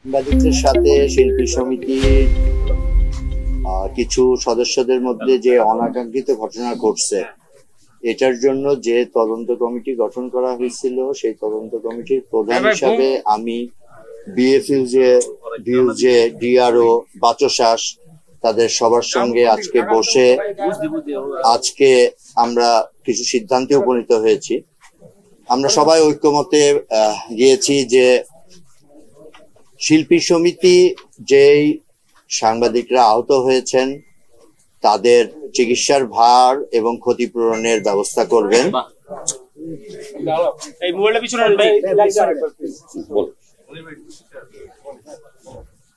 সাংবাদিকদের সাথে শিল্পী সমিতির কিছু সদস্যদের মধ্যে যে অনাকাঙ্ক্ষিত ঘটনা ঘটছে, এটার জন্য যে তদন্ত কমিটি গঠন করা হয়েছিল, সেই তদন্ত কমিটির প্রধান হিসাবে আমি বিএফইউজে ডিআরও বাচসাস তাদের সবার সঙ্গে আজকে বসে আমরা কিছু সিদ্ধান্তে উপনীত হয়েছি। আমরা সবাই ঐক্যমতে গিয়েছি যে শিল্পী সমিতি যেই সাংবাদিকরা আহত হয়েছেন তাদের চিকিৎসার ভার এবং ক্ষতিপূরণের ব্যবস্থা করবেন।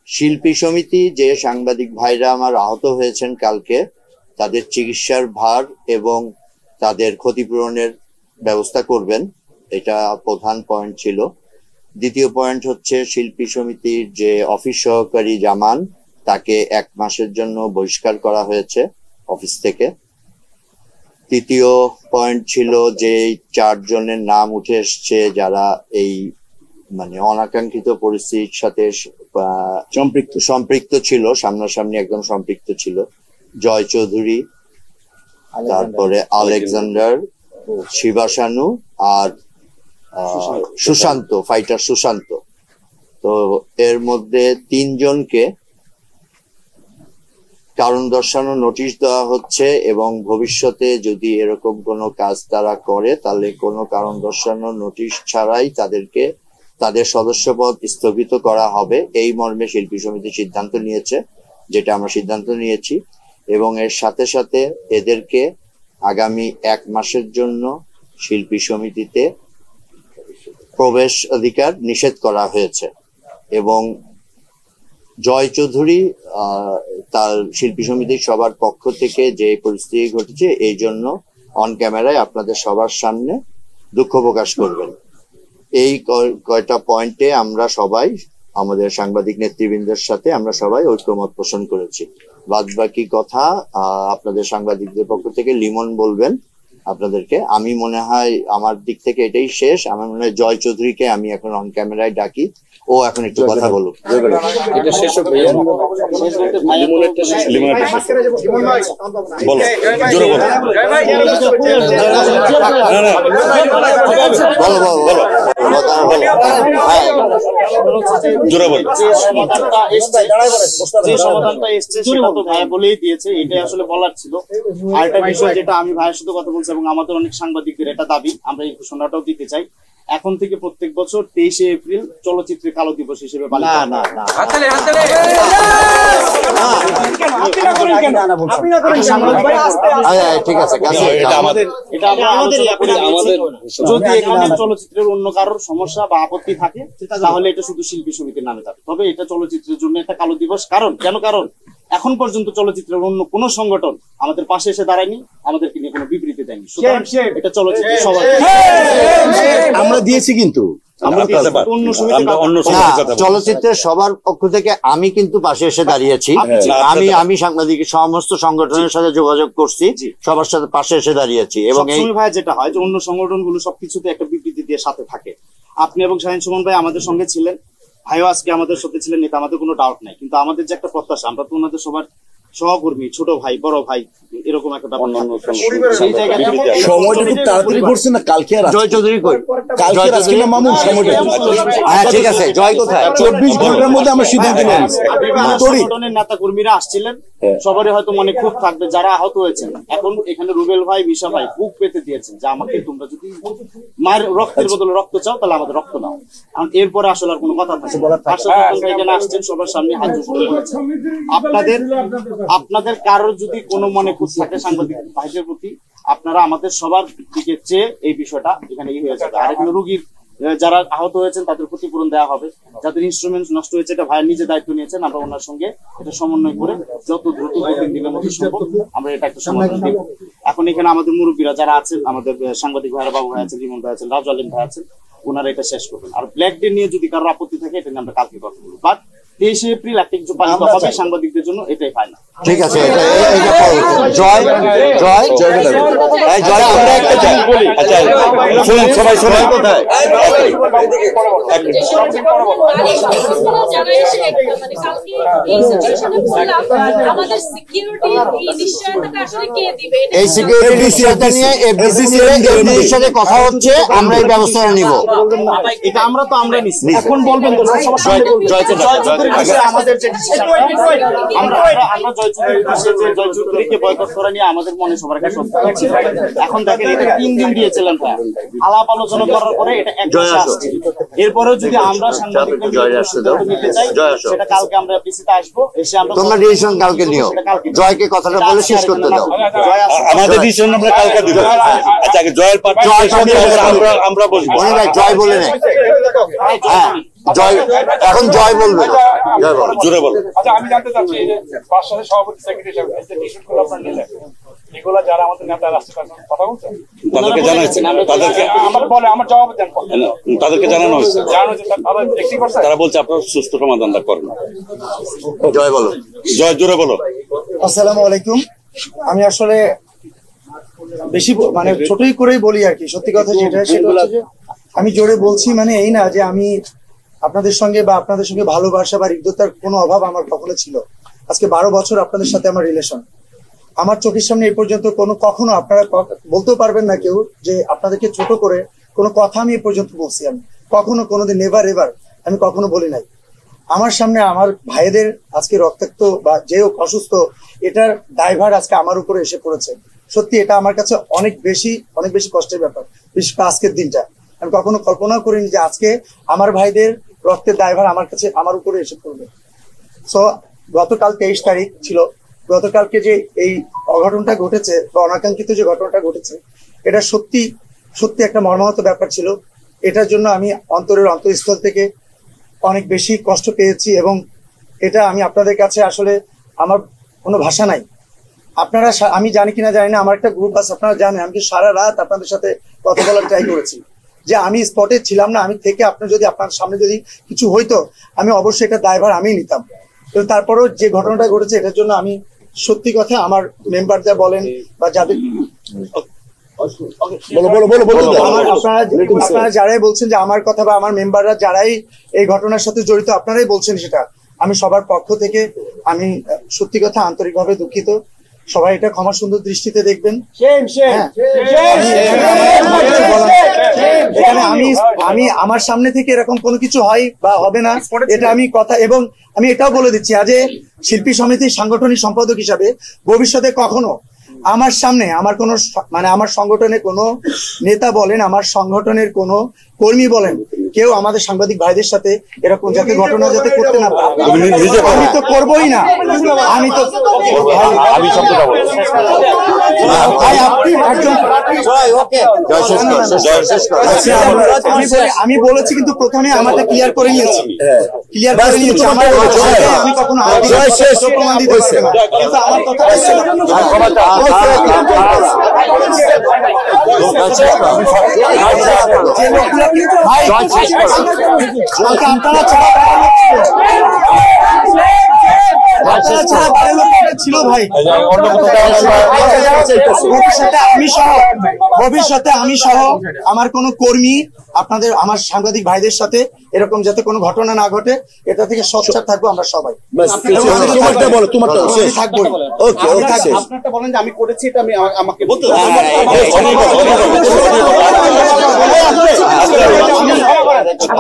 শিল্পী সমিতি যে সাংবাদিক ভাইরা আমার আহত হয়েছেন কালকে, তাদের চিকিৎসার ভার এবং তাদের ক্ষতিপূরণের ব্যবস্থা করবেন, এটা প্রধান পয়েন্ট ছিল। দ্বিতীয় পয়েন্ট হচ্ছে শিল্পী সমিতির যে অফিস সহকারী জামান, তাকে 1 মাসের জন্য বহিষ্কার করা হয়েছে অফিস থেকে। তৃতীয় পয়েন্ট ছিল যে 4 জনের নাম উঠে এসছে যারা এই অনাকাঙ্ক্ষিত পরিস্থিতির সাথে সম্পৃক্ত ছিল, সামনাসামনি একদম সম্পৃক্ত ছিল। জয় চৌধুরী, তারপরে আলেকজান্ডার, শিবাশানু আর সুশান্ত, ফাইটার সুশান্ত। তো এর মধ্যে 3 জনকে কারণ দর্শানো নোটিশ দেওয়া হচ্ছে এবং ভবিষ্যতে যদি এরকম কোনো কাজ তারা করে তাহলে কোনো কারণ দর্শানো নোটিশ ছাড়াই তাদেরকে তাদের সদস্যপদ স্থগিত করা হবে। এই মর্মে শিল্পী সমিতি সিদ্ধান্ত নিয়েছে, যেটা আমরা সিদ্ধান্ত নিয়েছি। এবং এর সাথে সাথে এদেরকে আগামী 1 মাসের জন্য শিল্পী সমিতিতে প্রবেশ অধিকার নিষেধ করা হয়েছে। এবং জয় চৌধুরী তার শিল্পী সমিতির সবার পক্ষ থেকে যে পরিস্থিতি ঘটেছে এই জন্য অন ক্যামেরায় আপনাদের সবার সামনে দুঃখ প্রকাশ করবেন। এই কয়টা পয়েন্টে আমরা সবাই আমাদের সাংবাদিক নেতৃবৃন্দের সাথে আমরা সবাই ঐক্যমত পোষণ করেছি। বাদ বাকি কথা আপনাদের সাংবাদিকদের পক্ষ থেকে লিমন বলবেন আপনাদেরকে। আমি মনে হয় আমার দিক থেকে এটাই শেষ। আমার মনে হয় জয় চৌধুরীকে আমি এখন অন ক্যামেরায় ডাকি, ও এখন একটু কথা বলুক। এটা শেষ হবে, যে সমাধানটা এসছে সেটা তো ভাইয়া বলেই দিয়েছে, এটাই আসলে বলার ছিল। আর একটা বিষয় যেটা আমি ভাইয়ের সাথে কথা বলছি এবং আমাদের অনেক সাংবাদিকদের এটা দাবি, আমরা এই ঘোষণাটাও দিতে চাই, এখন থেকে প্রত্যেক বছর 23শে এপ্রিল চলচ্চিত্রে কালো দিবস হিসেবে যদি এখানে চলচ্চিত্রের অন্য কারোর সমস্যা বা আপত্তি থাকে তাহলে এটা শুধু শিল্পী সমিতির নামে যাবে। তবে এটা চলচ্চিত্রের জন্য একটা কালো দিবস। কারণ এখন পর্যন্ত চলচ্চিত্রের অন্য কোন সংগঠন আমাদের পাশে এসে দাঁড়ায়নি, আমাদেরকে নিয়ে কোনো বিবৃতি দেয়নি। এটা চলচ্চিত্র সবাই আমরা দিয়েছি, কিন্তু চলচ্চিত্রের সবার পক্ষ থেকে আমি কিন্তু পাশে এসে দাঁড়িয়েছি। আমি সাংবাদিক সমস্ত সংগঠনের সাথে যোগাযোগ করছি, সবার সাথে পাশে এসে দাঁড়িয়েছি। এবং এই ভাই যেটা হয় যে অন্য সংগঠনগুলো সবকিছুতে একটা বিবৃতি দিয়ে সাথে থাকে। আপনি এবং শাহিন সুমন ভাই আমাদের সঙ্গে ছিলেন, ভাইও আজকে আমাদের সাথে ছিলেন, এটা আমাদের কোনো ডাউট নাই। কিন্তু আমাদের যে একটা প্রত্যাশা, আমরা তো ওনাদের সবার সহকর্মী, ছোট ভাই বড় ভাই, এরকম একটা ব্যাপার। সেই জায়গা সময়টা খুব তাড়াতাড়ি করছে না। কালকে জয় চৌধুরী কই? কালকে আজকে না মামুন, সময়টা ঠিক আছে। জয় কোথায়? 24 ঘন্টার মধ্যে আমরা সিদ্ধান্ত নিয়েছি। সংগঠনের নেতা কর্মীরা আসছিলেন, সবারই হয়তো মনে খুব থাকবে যারা আহত হয়েছেন। এখন এখানে রুবেল ভাই, মিশা ভাই বুক পেতে দিয়েছেন যে আমাকে তোমরা যদি মায়ের রক্তের বদলে রক্ত চাও তাহলে আমাদের রক্ত দাও। কারণ এরপরে আসলে আর কোনো কথা থাকে না। এখানে আসছেন, সবার সামনে হাত জোড় করেছেন। আপনাদের কারোর যদি কোনো মনে খুব থাকে সাংবাদিক ভাইদের প্রতি, আপনারা আমাদের সবার দিকে চেয়ে এই বিষয়টা এখানে হয়ে যাবে। আর এখানে রোগীর যারা আহত হয়েছেন তাদের ক্ষতিপূরণ দেওয়া হবে। যাদের ইনস্ট্রুমেন্ট নষ্ট হয়েছে এটা ভাইয়ের নিজে দায়িত্ব নিয়েছেন, আমরা ওনার সঙ্গে এটা সমন্বয় করে যত দ্রুত 2-3 দিনের মধ্যে সম্ভব আমরা এটা একটা সমাধান দেব। এখন এখানে আমাদের মুরব্বীরা যারা আছেন, আমাদের সাংবাদিক ভাইরা, বাবু ভাই আছেন, রিমন ভাই আছেন, রাজু আলিম ভাই আছেন, ওনারা এটা শেষ করবেন। আর ব্ল্যাক ডে নিয়ে যদি কারোর আপত্তি থাকে এটা নিয়ে আমরা কালকে কথা বলবো। বাট 23শে এপ্রিল একটা কিছু পালিত হবে সাংবাদিকদের জন্য, এটাই ফাইনাল। ঠিক আছে, জয় জয় জয় আমরা একটা চাই। আচ্ছা শুনুন, সবাই শোনেন। কোথায় এই সিকিউরিটি নিশ্চয়তা নিয়ে এফডিসির সাথে কথা হচ্ছে, আমরা এই ব্যবস্থাটা নিব। এটা আমরা তো আমরা নিচ্ছি, এখন বলবেন তো আমাদের যে আমরা জয় চৌধুরীকে বয়কট করা নিয়ে আমাদের মনে সবার কাছে এখন দেখেন এটা 3 দিন দিয়েছিলেন, আলাপ আলোচনা করার পরে এটা আসছে। এরপরেও যদি আমরা সাংবাদিকদের নিতে চাই সেটা কালকে আমরা পিসিতে আসবো, এসে আমরা তোমরা ডিসিশন কালকে নিও। জয়কে কথাটা বলে শেষ করতে দাও। আমাদের ডিসিশন আমরা কালকে দিব। আচ্ছা আগে জয়ের পার্ট আমরা বলবো। মনে ভাই জয় বলে নে। হ্যাঁ জয়, এখন জয় বলবে। জয় বলো, জোরে বলো। আচ্ছা আমি জানতে চাচ্ছি এই যে বাদশাহের সভাপতি সেক্রেটারি সাহেব এই যে টি-শার্টগুলো আপনারা নিলেন, এগুলা যারা আমাদের নেতা রাষ্ট্রীয় কথা বলছেন তাদেরকে জানাইছেন, তাদেরকে আমার বলে আমার জবাব দেন, তাদেরকে জানানো হয়েছে, জানানো যে তারা 80% তারা বলছে আপনারা সুস্থ সমাধানটা করেন। জয় বলো, জয় জোরে বলো। আসসালামু আলাইকুম। আমি আসলে বেশি মানে ছোটই করেই বলি আর কি, সত্যি কথা যেটা সেটা হচ্ছে যে আমি জোরে বলছি মানে এই না যে আমি আপনাদের সঙ্গে বা আপনাদের সঙ্গে ভালোবাসা বা হৃদ্যতার কোনো অভাব আমার কখনো ছিল। আজকে 12 বছর আপনাদের সাথে আমার রিলেশন। আমার চোখের সামনে এই পর্যন্ত কখনো আপনারা বলতেও পারবেন না কেউ যে আপনাদেরকে ছোট করে কোনো কথা আমি এ পর্যন্ত বলছি। আমি কখনো কোনোদিন নেভার এভার আমি কখনো বলি নাই। আমার সামনে আমার ভাইদের আজকে রক্তাক্ত বা যে অসুস্থ, এটার দায়ভার আজকে আমার উপরে এসে পড়েছে। সত্যি এটা আমার কাছে অনেক বেশি কষ্টের ব্যাপার, বিশেষ করে আজকের দিনটা। আমি কখনো কল্পনাও করিনি যে আজকে আমার ভাইদের রক্তের দায়ভার আমার উপরে এসে পড়বে। সো গতকাল 23 তারিখ ছিল, গতকালকে যে এই অঘটনটা ঘটেছে বা অনাকাঙ্ক্ষিত যে ঘটনাটা ঘটেছে, এটা সত্যি একটা মর্মাহত ব্যাপার ছিল। এটার জন্য আমি অন্তরস্থল থেকে অনেক বেশি কষ্ট পেয়েছি এবং এটা আমি আপনাদের কাছে আসলে আমার কোনো ভাষা নাই। আপনারা, আমি জানি কিনা জানি না, আমার একটা গ্রুপ আছে, আপনারা জানেন আমি সারা রাত আপনাদের সাথে কথা বলার ট্রাই করেছি যে আমি স্পটে ছিলাম না, আমি থেকে আপনার সামনে যদি কিছু হইতো আমি অবশ্যই এটা দায়ভার আমি নিতাম। তো তারপরও যে ঘটনাটা ঘটেছে এটার জন্য আমি সত্যি কথা আমার মেম্বাররা বলেন বা যাদের আপনারা যারাই বলছেন যে আমার কথা বা আমার মেম্বাররা যারাই এই ঘটনার সাথে জড়িত আপনারাই বলছেন সেটা, আমি সবার পক্ষ থেকে আমি সত্যি কথা আন্তরিকভাবে দুঃখিত। সবাই এটা ক্ষমা সুন্দর দৃষ্টিতে দেখবেন। এখানে আমি আমার সামনে থেকে এরকম কোনো কিছু হয় বা হবে না এটা আমি কথা, এবং আমি এটাও বলে দিচ্ছি আজ শিল্পী সমিতির সাংগঠনিক সম্পাদক হিসাবে ভবিষ্যতে কখনো আমার সামনে আমার কোনো মানে আমার সংগঠনের কোনো নেতা বলেন, আমার সংগঠনের কোনো কর্মী বলেন, কেউ আমাদের সাংবাদিক ভাইদের সাথে এরকম যাতে ঘটনা যাতে করতে না পারে, আমি তো করবোই না। আমি তো আমি বলেছি কিন্তু প্রথমে আমাকে ক্লিয়ার করে নিয়েছি, আমি কখনো প্রমাণ দিতে পারছি না, কিন্তু আমার কথা আপনারা ছিল ভাই, ভবিষ্যতে আমি সহ আমার কোন কর্মী আপনাদের আমার সাংবাদিক ভাইদের সাথে এরকম যাতে কোনো ঘটনা না ঘটে এটা থেকে সচ্ছার থাকবো আমরা সবাই। আপনারটা বলেন যে আমি করেছি, এটা আমি আমাকে বলতে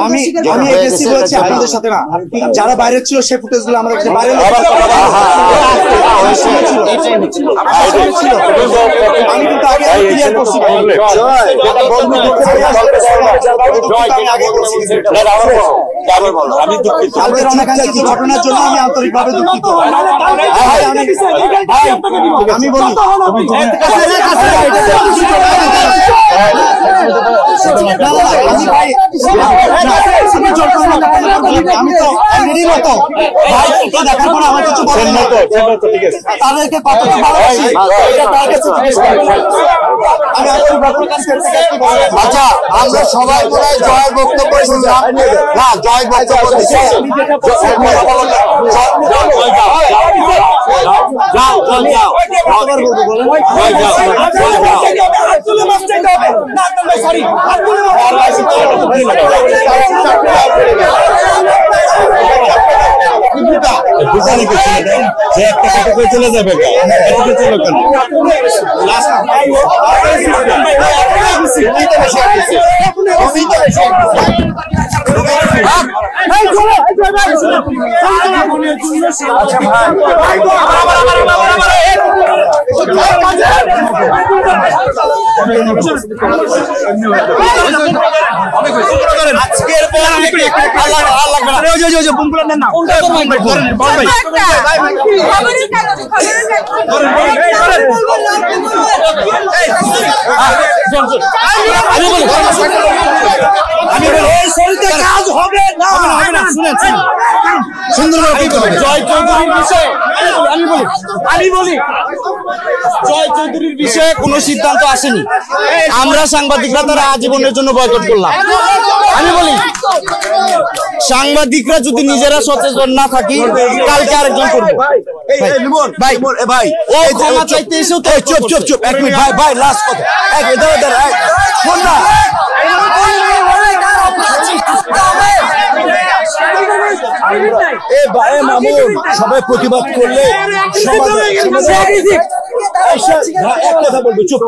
আমি এসেছি বলেছি আপনাদের সাথে না, যারা বাইরে ছিল সে ফুটেজ গুলো আমাদের কাছে বাইরে আমি কিন্তু আগে ক্লিয়ার করছি, আমি দুঃখিত, ঘটনার জন্য আমি আন্তরিকভাবে দুঃখিত। আমি বলি আমি তো দেখার পরে আমার কিছু তাদেরকে কতটা ভালোবাসি আচ্ছা আমরা সবাই বলে জয় বক্তব্য শুনলাম না, জয় বক্তব্য চলে যাবে জয় চৌধুরীর বিষয়ে কোনো সিদ্ধান্ত আসেনি। আমরা সাংবাদিকরা তারা আজীবনের জন্য বয়কট করলাম। আমি বলি সাংবাদিকরা যদি নিজেরা সচেতন না থাকি কালকে আরেকজন করবো ভাই ও ক্ষমা চাইতে এসেও তো চুপ 1 মিনিট ভাই লাস্ট কথা সবাই প্রতিবাদ করলে এক কথা বলবো চুপ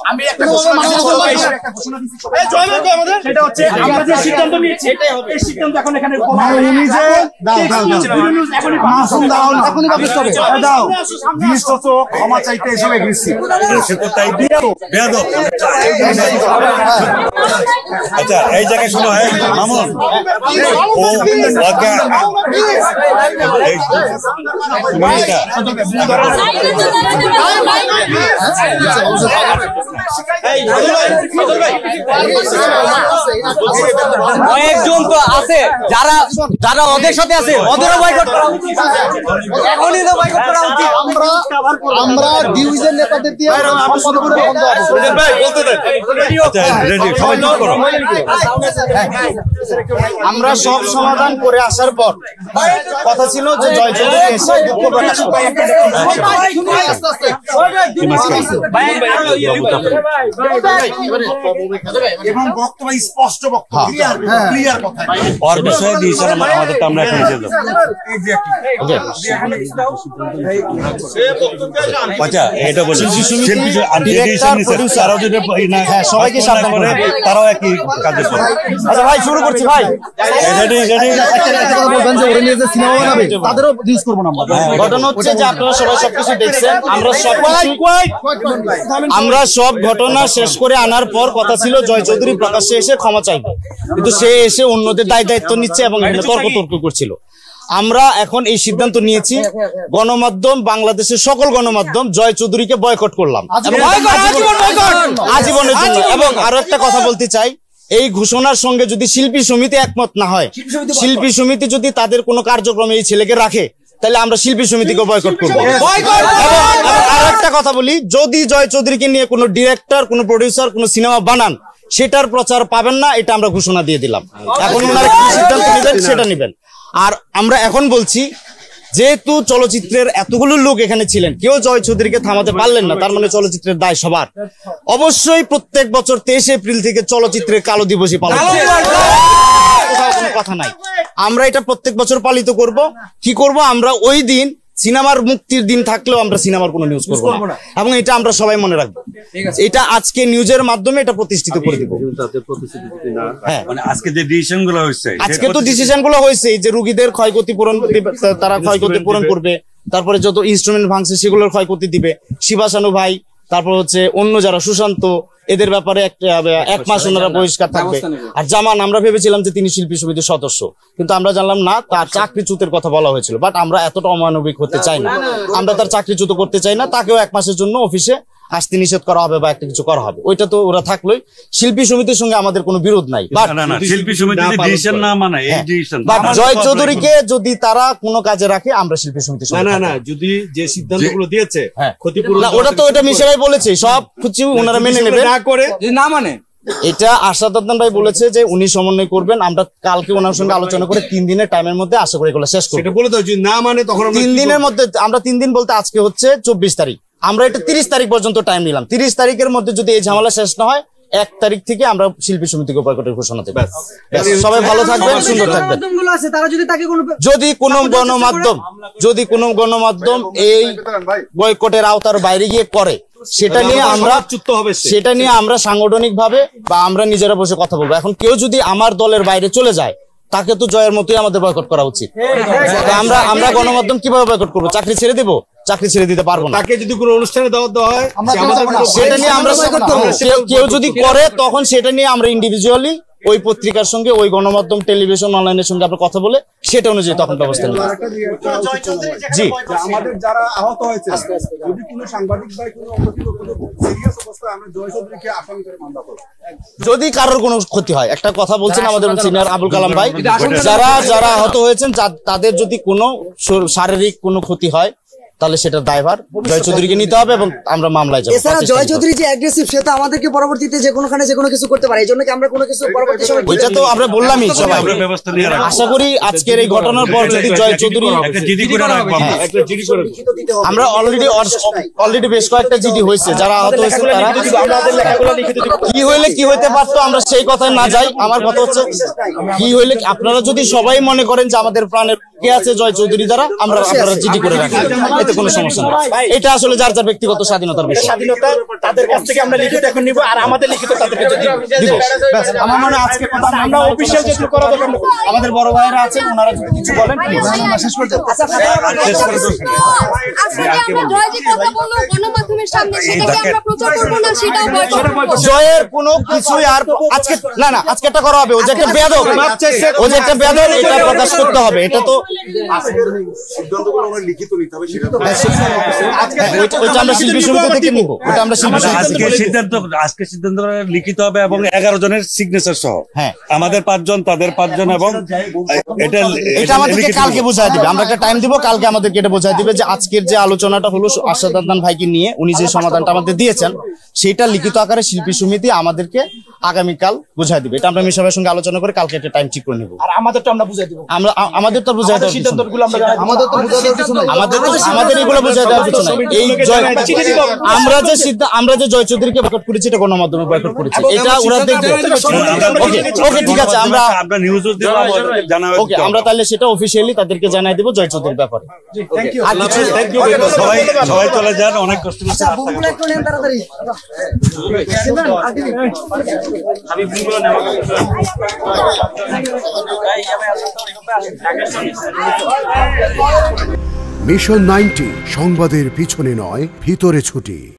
আমি একটা সেটা হচ্ছে আমরা যে সিদ্ধান্ত নিয়েছি এই সিদ্ধান্ত এখন এখানে ক্ষমা চাইতে এসব আচ্ছা এই জায়গায় শুনো মামুন কয়েকজন তো আছে যারা ওদের সাথে আছে ওদেরও বয়কট করা উচিত এখনই তো বয়কট করা উচিত আমরা ডিভিশন নেতাদের দিয়ে আমরা সব সমাধান করে আসার পর কথা ছিল যে জয় চৌধুরী এসে দুঃখ প্রকাশ এবং বক্তব্য স্পষ্ট বক্তব্য ক্লিয়ার কথা ওর বিষয়ে দিয়েছেন আমাদের তো আমরা এখন যেতে আচ্ছা এটা বলি সবাইকে সাবধান করে তারাও একই কাজে করে। আচ্ছা ভাই শুরু করছি ভাই বলবেন যে ওরা নিয়ে যে সিনেমা বানাবে তাদেরও ইউজ করবো না ঘটনা হচ্ছে যে আপনারা সবাই সবকিছু দেখছেন আমরা সব ঘটনা শেষ করে আনার পর কথা ছিল জয় চৌধুরী প্রকাশ্যে এসে ক্ষমা চাইবে, কিন্তু সে এসে অন্যদের দায়িত্ব নিচ্ছে এবং তর্ক করছিল। আমরা এখন এই সিদ্ধান্ত নিয়েছি, গণমাধ্যম বাংলাদেশের সকল গণমাধ্যম জয় চৌধুরীকে বয়কট করলাম আজীবনের জন্য। এবং আরো একটা কথা বলতে চাই, এই ঘোষণার সঙ্গে যদি শিল্পী সমিতি একমত না হয়, শিল্পী সমিতি যদি তাদের কোনো কার্যক্রমে এই ছেলেকে রাখে, তাহলে আমরা শিল্পী সমিতিকে বয়কট করবো। আরো একটা কথা বলি, যদি জয় চৌধুরীকে নিয়ে কোনো ডিরেক্টর, কোনো প্রডিউসার কোনো সিনেমা বানান, সেটার প্রচার পাবেন না, এটা আমরা ঘোষণা দিয়ে দিলাম। এখন ওনারা কি সিদ্ধান্ত নেবেন সেটা নেবেন। আর আমরা এখন বলছি, যেহেতু চলচ্চিত্রের এতগুলো লোক এখানে ছিলেন, কেউ জয় চৌধুরীকে থামাতে পারলেন না, তার মানে চলচ্চিত্রের দায় সবার। অবশ্যই প্রত্যেক বছর 23 এপ্রিল থেকে চলচ্চিত্রের কালো দিবসই পালন কোনো কথা নাই, আমরা এটা প্রত্যেক বছর পালিত করব। কি করব, আমরা ওই দিন সিনেমার মুক্তির দিন থাকলেও আমরা সিনেমার কোনো নিউজ করবো না, এবং এটা আমরা সবাই মনে রাখবো। এটা আজকে নিউজের মাধ্যমে এটা প্রতিষ্ঠিত করে দিব। হ্যাঁ, মানে আজকে যে ডিসিশন গুলো হয়েছে, আজকে তো ডিসিশন গুলো হয়েছে যে রোগীদের ক্ষয়ক্ষতি পূরণ, তারা ক্ষয়ক্ষতি পূরণ করবে, তারপরে যত ইনস্ট্রুমেন্ট ভাঙছে সেগুলোর ক্ষয়ক্ষতি দিবে। শিবাসানু ভাই, তারপর হচ্ছে অন্য যারা সুশান্ত, এদের ব্যাপারে 1 মাস ওনারা বহিষ্কার থাকবে। আর জামান, আমরা ভেবেছিলাম যে তিনি শিল্পী সমিতির সদস্য, কিন্তু আমরা জানলাম না, তার চাকরিচ্যুতের কথা বলা হয়েছিল। বাট আমরা এতটা অমানবিক হতে চাই না, আমরা তার চাকরিচ্যুত করতে চাই না, তাকেও 1 মাসের জন্য অফিসে আসতে নিষেধ করা হবে বা একটা কিছু করা হবে, ওইটা তো ওরা থাকলোই। শিল্পী সমিতির সঙ্গে আমাদের কোনো বিরোধ নাই। শিল্পী সমিতি ডিসিশন না মানে এই ডিসিশন জয় চৌধুরীকে যদি তারা কোনো কাজে রাখে আমরা শিল্পী সমিতির সঙ্গে না যদি যে সিদ্ধান্তগুলো দিয়েছে ক্ষতিপূরণ, ওটা তো ওটা মিশে ভাই বলেছে সব কিছু ওনারা মেনে নেবে না করে যদি না মানে এটা আশাদ আদনান ভাই বলেছে যে উনি সমন্বয় করবেন। আমরা কালকে ওনার সঙ্গে আলোচনা করে 3 দিনের টাইমের মধ্যে আশা করি এগুলো শেষ করব। সেটা বলে দাও, যদি না মানে তখন 3 দিনের মধ্যে, আমরা 3 দিন বলতে আজকে হচ্ছে 24 তারিখ, আমরা এটা 30 তারিখ পর্যন্ত টাইম নিলাম। 30 তারিখের মধ্যে যদি এই ঝামেলা শেষ না হয় 1 তারিখ থেকে আমরা শিল্পী সমিতিকে বয়কটের ঘোষণা দেব। সবাই ভালো থাকবেন, সুন্দর থাকবেন। যদি কোনো গণমাধ্যম এই বয়কটের আওতার বাইরে গিয়ে করে সেটা নিয়ে আমরা সাংগঠনিক ভাবে বা আমরা নিজেরা বসে কথা বলবো। এখন কেউ যদি আমার দলের বাইরে চলে যায় তাকে তো জয়ের মতোই আমাদের বয়কট করা উচিত। আমরা গণমাধ্যম কিভাবে বয়কট করবো? চাকরি ছেড়ে দেবো? চাকরি ছেড়ে দিতে পারবো না। তাকে যদি কোনো অনুষ্ঠানে দাওয়াত দেওয়া হয় সেটা নিয়ে আমরা কেউ যদি করে তখন সেটা নিয়ে আমরা ইন্ডিভিজুয়ালি ওই পত্রিকার সঙ্গে, ওই গণমাধ্যম, টেলিভিশন, অনলাইনের সঙ্গে আমরা কথা বলে সেটা অনুযায়ী তখন ব্যবস্থা নেব। জি, আমাদের যারা আহত হয়েছে যদি কোনো সাংবাদিক ভাই কোনো সিরিয়াস অবস্থায় আমরা জয় চৌধুরীকে আসামি করে মামলা করব। যদি কারোর কোনো ক্ষতি হয়, একটা কথা বলছেন আমাদের সিনিয়র আবুল কালাম ভাই, যারা আহত হয়েছেন তাদের যদি কোনো শারীরিক কোনো ক্ষতি হয় তাহলে সেটা দায়ভার জয় চৌধুরীকে নিতে হবে এবং আমরা মামলায় যাবো। এছাড়া জয় চৌধুরী যে অ্যাগ্রেসিভ, সে তো আমাদেরকে পরবর্তীতে যে কোনোখানে যে কোনো কিছু করতে পারে, এই জন্য কি আমরা কোনো কিছু পরবর্তী সময় ওইটা তো আমরা বললামই সবাই। আশা করি আজকের এই ঘটনার পর যদি জয় চৌধুরী, আমরা অলরেডি বেশ কয়েকটা জিডি হয়েছে, যারা আহত হয়েছে তারা কি হইলে কি হইতে পারতো আমরা সেই কথায় না যাই। আমার কথা হচ্ছে কি হইলে, আপনারা যদি সবাই মনে করেন যে আমাদের প্রাণের কে আছে জয় চৌধুরী দ্বারা, আপনারা জিডি করে রাখেন, এতে কোনো সমস্যা নেই। এটা আসলে যার যার ব্যক্তিগত স্বাধীনতার বিষয়। স্বাধীনতা তাদের কাছ থেকে আমরা লিখিত এখন নিব, আর আমাদের লিখিত তাদেরকে দিব। আমার মনে হয় আজকে কথা আমরা অফিশিয়াল যেটা করা দরকার, আমাদের বড় ভাইরা আছেন, ওনারা যদি কিছু বলেন শেষ করে দেন। জয়ের কোনো কিছুই আর আজকে না আজকে একটা করা হবে। ও যে একটা বেয়াদব, এটা প্রকাশ করতে হবে। এটা তো সিদ্ধান্তগুলো আমরা লিখিত নিতে হবে, সেটা তো ওইটা আমরা শিল্পী সমিতি থেকে নিব। ওটা আমরা শিল্পী আজকে সিদ্ধান্ত লিখিত হবে এবং 11 জনের সিগনেচার সহ। আমাদের 5 জন, তাদের 5 জন, এবং এটা আমাদেরকে কালকে বোঝায় দিবে। আমরা একটা টাইম দিব, কালকে আমাদেরকে এটা বোঝায় দিবে যে আজকের যে আলোচনাটা হলো আশাদ আদনান ভাইকে নিয়ে, উনি যে সমাধানটা আমাদের দিয়েছেন সেটা লিখিত আকারে শিল্পী সমিতি আমাদেরকে আগামীকাল বোঝায় দিবে। এটা আমরা মিশনের সঙ্গে আলোচনা করে কালকে একটা টাইম ঠিক করে নেব। আর আমাদেরটা আমরা বুঝাই দেব। আমাদের তো বুঝাই দেওয়ার সিদ্ধান্তগুলো আমরা জানাই, আমাদের এগুলো বুঝাই দেওয়ার কিছু নাই। এই আমরা যে জয় চৌধুরীকে বয়কট করেছি এটা গণমাধ্যমে বয়কট করেছি, এটা ওরা দেখবে। ওকে ঠিক আছে, আমরা নিউজও দেব, জানাবো। ওকে, আমরা তাহলে সেটা অফিশিয়ালি তাদেরকে জানাই দেব জয় চৌধুরীর ব্যাপারে। সবাই চলে যান, অনেক কষ্ট করছে। মিশন 90 সংবাদের পিছনে নয়, ভিতরে ছুটি।